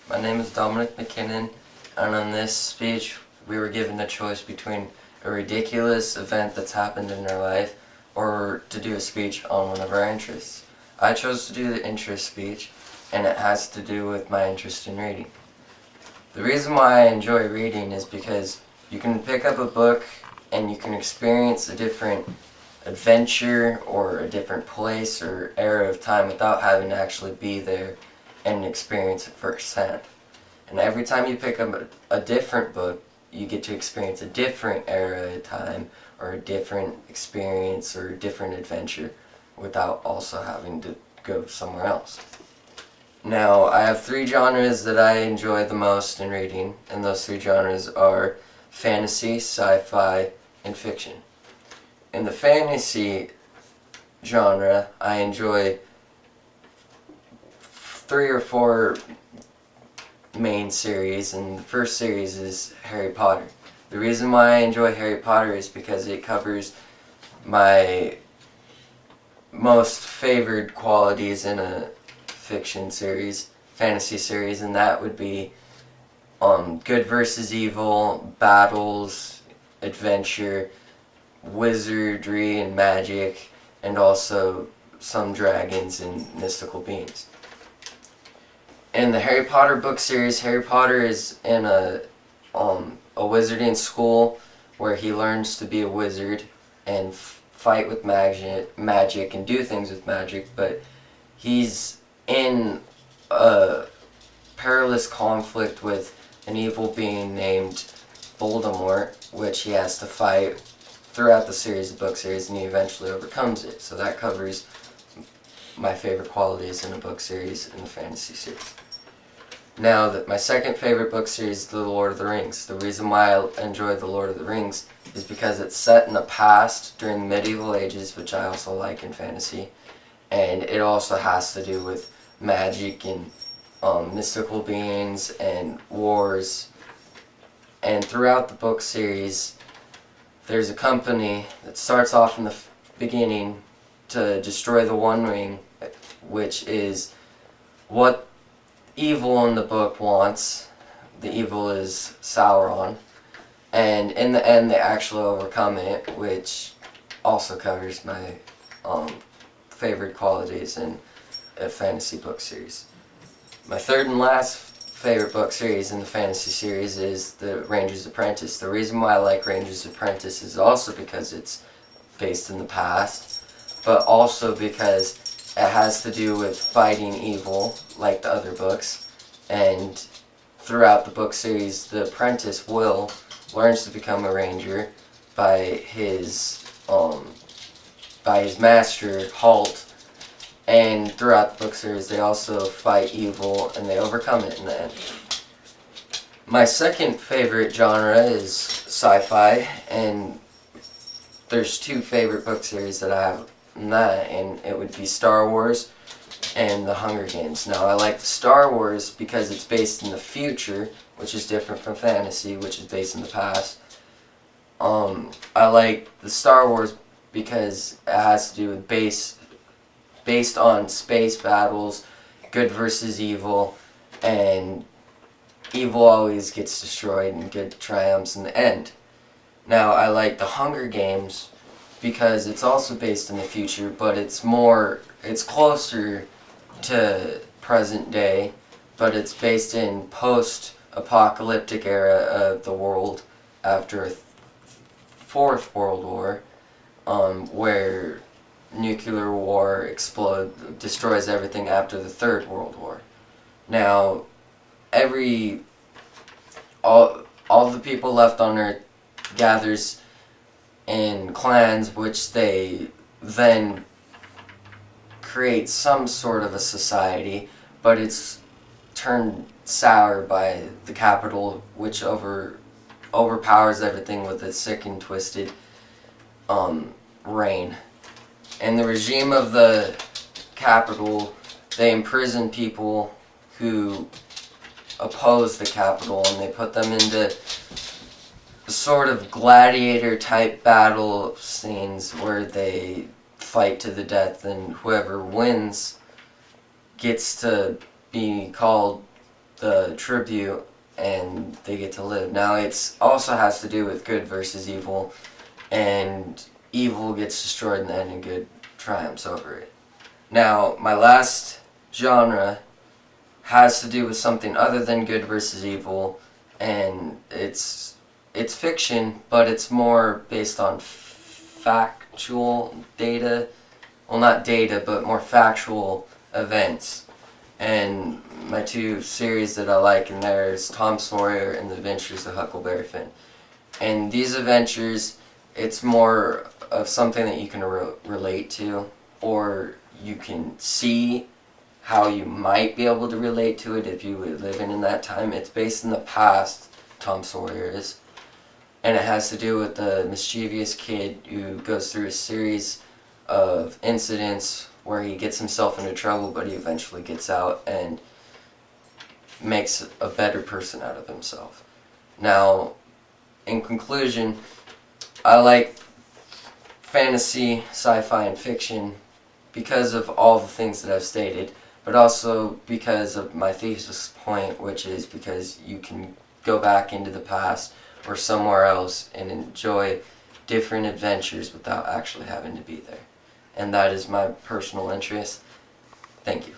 My name is Dominic Mc, and on this speech we were given the choice between a ridiculous event that's happened in our life or to do a speech on one of our interests. I chose to do the interest speech, and it has to do with my interest in reading. The reason why I enjoy reading is because you can pick up a book and you can experience a different adventure or a different place or era of time without having to actually be there and experience it firsthand. And every time you pick up a different book, you get to experience a different era of time or a different experience or a different adventure without also having to go somewhere else. Now, I have three genres that I enjoy the most in reading, and those three genres are fantasy, sci-fi, and fiction. In the fantasy genre, I enjoy three or four main series, and the first series is Harry Potter. The reason why I enjoy Harry Potter is because it covers my most favored qualities in a fiction series, fantasy series, and that would be good versus evil, battles, adventure, wizardry and magic, and also some dragons and mystical beings. In the Harry Potter book series, Harry Potter is in a wizarding school where he learns to be a wizard and fight with magic and do things with magic, but he's in a perilous conflict with an evil being named Voldemort, which he has to fight throughout the series, the book series, and he eventually overcomes it. So that covers my favorite qualities in a book series in the fantasy series. Now, my second favorite book series is The Lord of the Rings. The reason why I enjoy The Lord of the Rings is because it's set in the past during the medieval ages, which I also like in fantasy, and it also has to do with magic and mystical beings and wars. And throughout the book series, there's a company that starts off in the beginning to destroy the One Ring, which is what evil in the book wants. The evil is Sauron, and in the end they actually overcome it, which also covers my favorite qualities in a fantasy book series. My third and last favorite book series in the fantasy series is The Ranger's Apprentice. The reason why I like Ranger's Apprentice is also because it's based in the past, but also because it has to do with fighting evil, like the other books. And throughout the book series, the apprentice Will learns to become a ranger by his master Halt. And throughout the book series, they also fight evil and they overcome it in the end. My second favorite genre is sci-fi, and there's two favorite book series that I have in that, and it would be Star Wars and The Hunger Games. Now, I like the Star Wars because it's based in the future, which is different from fantasy, which is based in the past. I like the Star Wars because it has to do with based on space battles, good versus evil, and evil always gets destroyed and good triumphs in the end. Now, I like The Hunger Games because it's also based in the future, but it's closer to present day, but it's based in post-apocalyptic era of the world after a Fourth World War, where nuclear war destroys everything after the Third World War. Now, all the people left on Earth gathers in clans, which they then create some sort of a society, but it's turned sour by the capital, which overpowers everything with its sick and twisted reign. In the regime of the capital, they imprison people who oppose the capital, and they put them into sort of gladiator type battle scenes where they fight to the death, and whoever wins gets to be called the tribute and they get to live. Now it's also has to do with good versus evil, and evil gets destroyed in the end and good triumphs over it. Now my last genre has to do with something other than good versus evil, and it's fiction, but it's more based on factual data. Well, not data, but more factual events. And my two series that I like in there is Tom Sawyer and The Adventures of Huckleberry Finn. And these adventures, it's more of something that you can relate to, or you can see how you might be able to relate to it if you were living in that time. It's based in the past, Tom Sawyer is. And it has to do with the mischievous kid who goes through a series of incidents where he gets himself into trouble, but he eventually gets out and makes a better person out of himself. Now, in conclusion, I like fantasy, sci-fi, and fiction because of all the things that I've stated, but also because of my thesis point, which is because you can go back into the past or somewhere else and enjoy different adventures without actually having to be there. And that is my personal interest. Thank you.